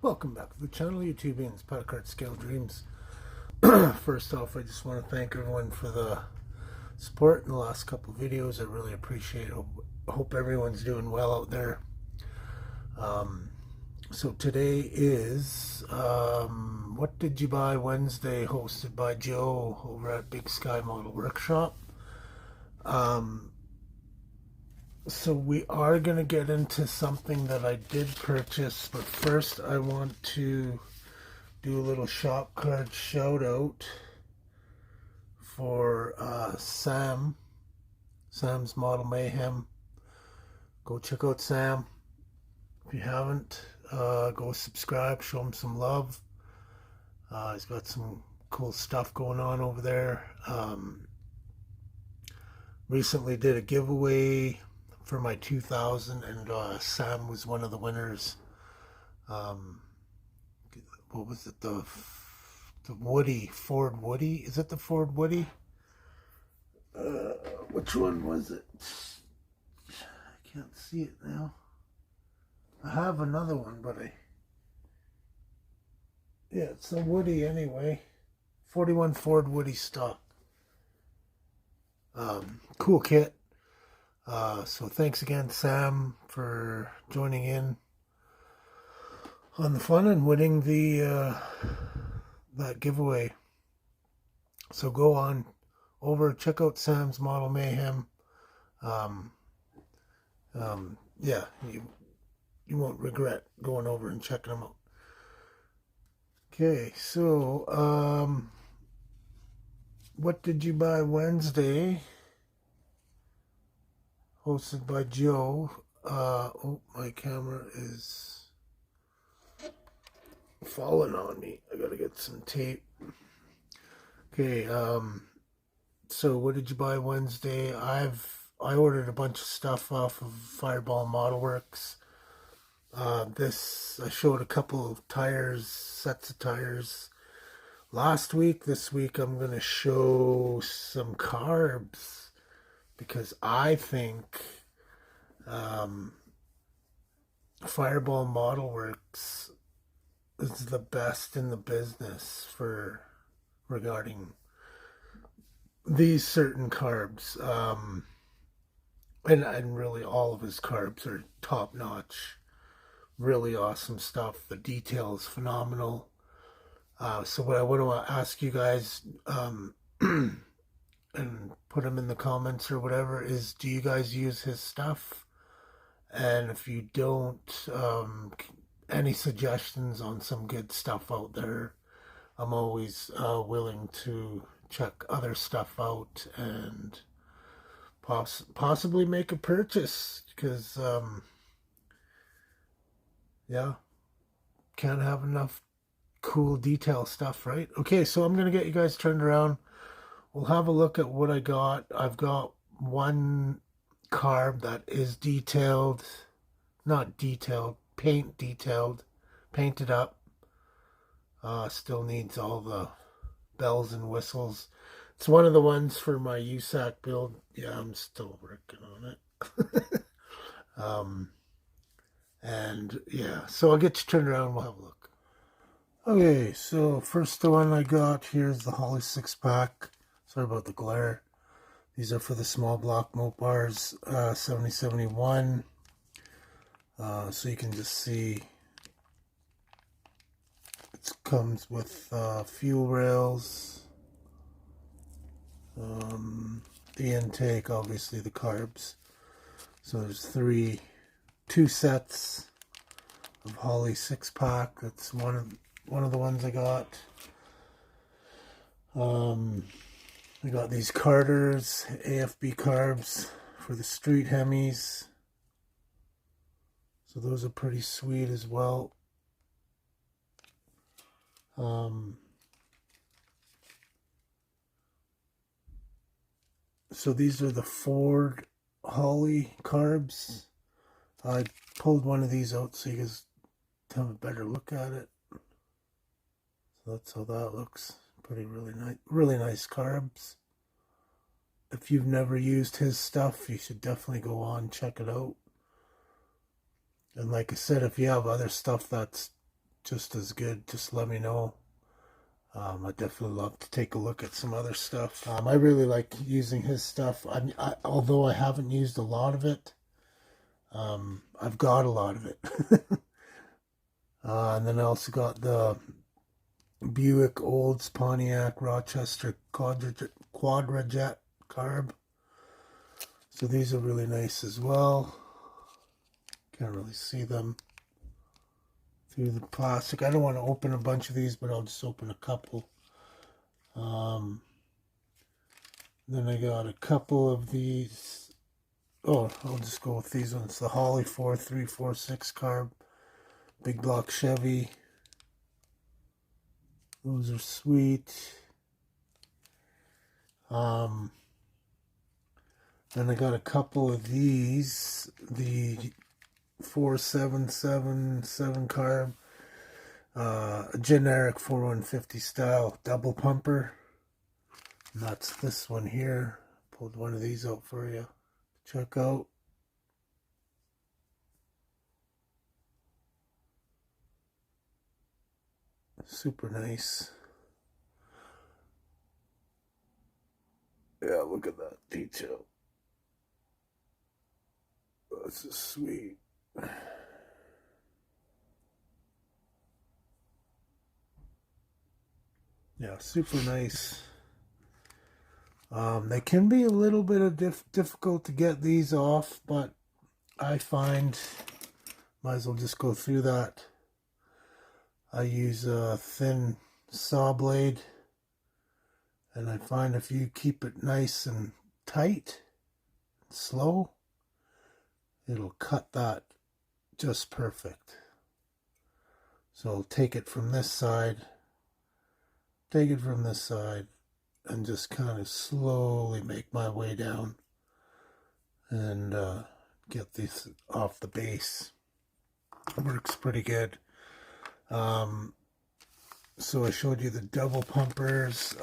Welcome back to the channel, YouTubians, Podcast Scale Dreams. First off, I just want to thank everyone for the support in the last couple of videos. I really appreciate it. Hope everyone's doing well out there. So today is What Did You Buy Wednesday, hosted by Joe over at Big Sky Model Workshop. So we are going to get into something that I did purchase, but first I want to do a little shop card shout out for Sam's Model Mayhem. Go check out Sam. If you haven't, go subscribe, show him some love. He's got some cool stuff going on over there. Recently did a giveaway for my 2000, and Sam was one of the winners. What was it? The Ford Woody? Is it the Ford Woody? Which one was it? I can't see it now. I have another one, but yeah, it's a Woody anyway. 41 Ford Woody stock. Cool kit. So thanks again, Sam, for joining in on the fun and winning the that giveaway. So go on over, check out Sam's Model Mayhem. Yeah, you won't regret going over and checking them out. Okay, so What Did You Buy Wednesday, hosted by Joe. Oh, my camera is falling on me. I gotta get some tape. Okay, so what did you buy Wednesday? I ordered a bunch of stuff off of Fireball Modelworks. I showed a couple of tires, sets of tires last week. This week I'm gonna show some carbs, because I think Fireball Modelworks is the best in the business for regarding these certain carbs. And really all of his carbs are top notch. Really awesome stuff. The detail is phenomenal. So what I want to ask you guys, and put them in the comments or whatever, is do you guys use his stuff? And if you don't, any suggestions on some good stuff out there? I'm always willing to check other stuff out and possibly make a purchase, because yeah, can't have enough cool detail stuff, right? Okay, so I'm gonna get you guys turned around. We'll have a look at what I got. I've got one carb that is detailed, not detailed, painted up. Still needs all the bells and whistles. It's one of the ones for my USAC build. Yeah, I'm still working on it. And yeah, so I'll get you turned around and we'll have a look. Okay, so first the one I got here is the Holley 6-pack. Sorry about the glare. These are for the small block Mopars, 7071. So you can just see it comes with fuel rails, the intake, obviously the carbs. So there's two sets of Holley 6-pack. That's one of the ones I got. I got these Carters AFB carbs for the street Hemis. So those are pretty sweet as well. So these are the Ford Holley carbs. I pulled one of these out so you guys have a better look at it. So that's how that looks. Really nice carbs. If you've never used his stuff, you should definitely go on, check it out. And like I said, if you have other stuff that's just as good, just let me know. I'd definitely love to take a look at some other stuff. I really like using his stuff. Although I haven't used a lot of it, I've got a lot of it. And then I also got the Buick Olds Pontiac Rochester Quadrajet carb. So these are really nice as well. Can't really see them through the plastic. I don't want to open a bunch of these, but I'll just open a couple. Then I got a couple of these. Oh, I'll just go with these ones. The Holly 4346 carb, big block Chevy. Those are sweet. Then I got a couple of these. The 4777 carb, generic 4150 style double pumper. And that's this one here. Pulled one of these out for you. Check out. Super nice. Yeah, look at that detail. This is sweet. Yeah, super nice. They can be a little bit of difficult to get these off, but I find, might as well just go through that. I use a thin saw blade, and I find if you keep it nice and tight, and slow, it'll cut that just perfect. So I'll take it from this side, and just kind of slowly make my way down and get these off the base. It works pretty good. So I showed you the double pumpers.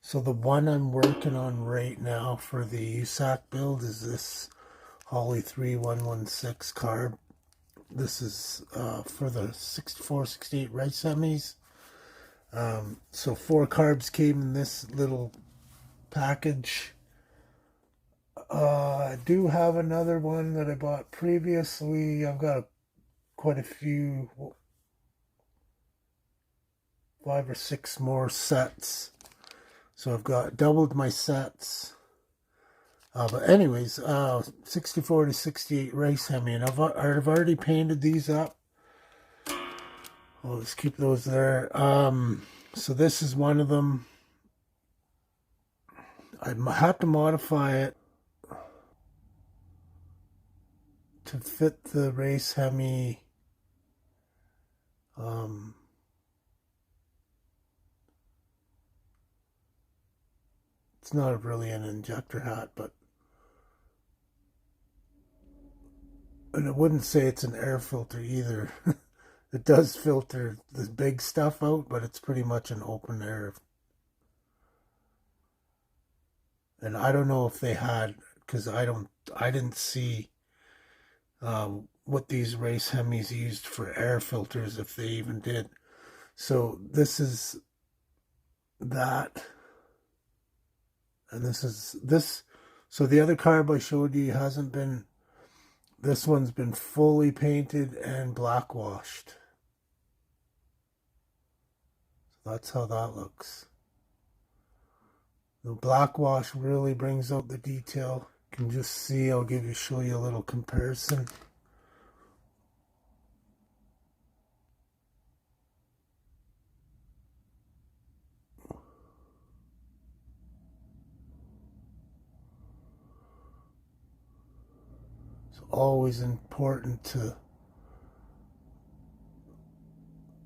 So the one I'm working on right now for the USAC build is this Holly 3116 carb. This is for the 64, 68 rice semis. So 4 carbs came in this little package. I do have another one that I bought previously. I've got quite a few, 5 or 6 more sets. So I've got doubled my sets. But anyways, 64 to 68 rice hemi, and I've already painted these up. I'll just keep those there. So this is one of them. I have to modify it to fit the race hemi. It's not really an injector hat, but and I wouldn't say it's an air filter either. It does filter the big stuff out, but it's pretty much an open air. And I don't know if they had, because I didn't see what these race hemis used for air filters, if they even did. So this is that, and this is this. So the other carb I showed you hasn't been. This one's been fully painted and black washed. So that's how that looks. The black wash really brings out the detail. You can just see, I'll show you a little comparison. It's always important to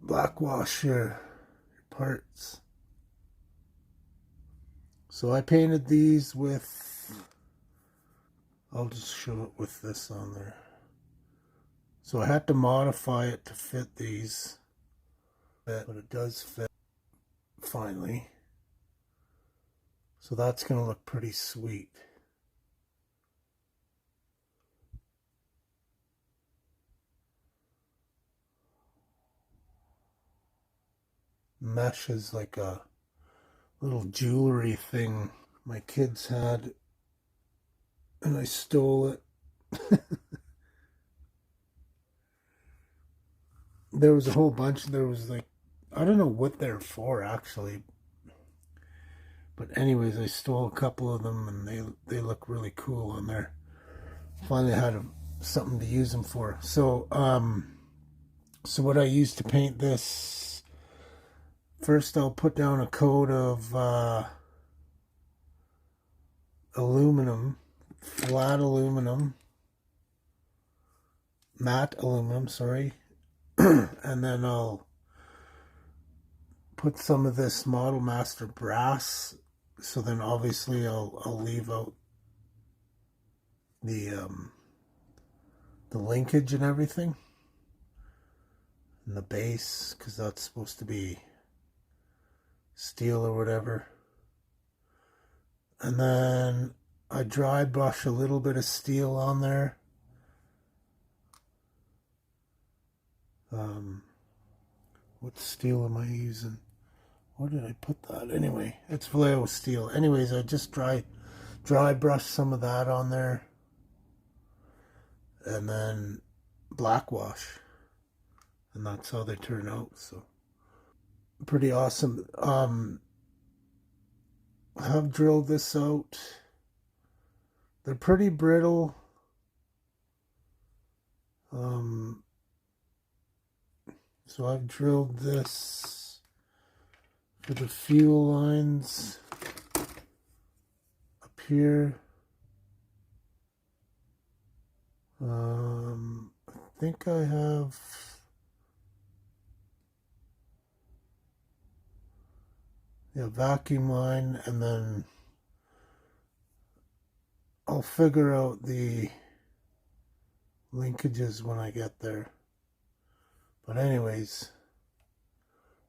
black wash your parts. So I painted these with, I'll just show it with this on there. So I had to modify it to fit these, but it does fit finally. So that's going to look pretty sweet. mesh is like a little jewelry thing my kids had, and I stole it. There was a whole bunch. There was like, I don't know what they're for actually, but anyways, I stole a couple of them, and they look really cool on there. Finally had something to use them for. So what I use to paint this, first I'll put down a coat of aluminum, flat aluminum, matte aluminum, sorry. And then I'll put some of this Model Master brass. So then obviously I'll leave out the linkage and everything, and the base, because that's supposed to be steel or whatever. And then I dry brush a little bit of steel on there. What steel am I using? Where did I put that? Anyway, it's Vallejo steel. Anyways, I just dry brush some of that on there, and then black wash, and that's how they turn out. So pretty awesome. I have drilled this out. They're pretty brittle. So I've drilled this for the fuel lines up here. I think I have vacuum line, and then I'll figure out the linkages when I get there. But anyways,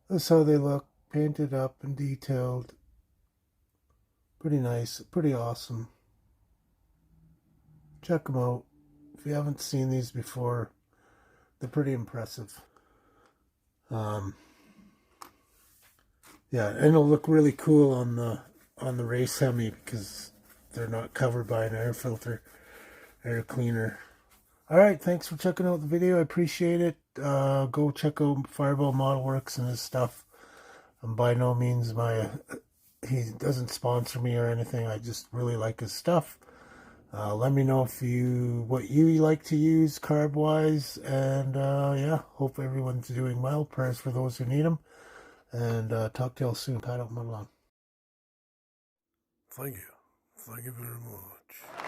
that's how they look, painted up and detailed. Pretty nice, pretty awesome. Check them out. If you haven't seen these before, they're pretty impressive. Yeah, and it'll look really cool on the race Hemi, because they're not covered by an air filter, air cleaner. Alright, thanks for checking out the video. I appreciate it. Go check out Fireball Modelworks and his stuff. And by no means he doesn't sponsor me or anything. I just really like his stuff. Let me know what you like to use carb wise, and yeah, hope everyone's doing well. Prayers for those who need them, and talk to y'all soon. Pat out, move along. Thank you very much.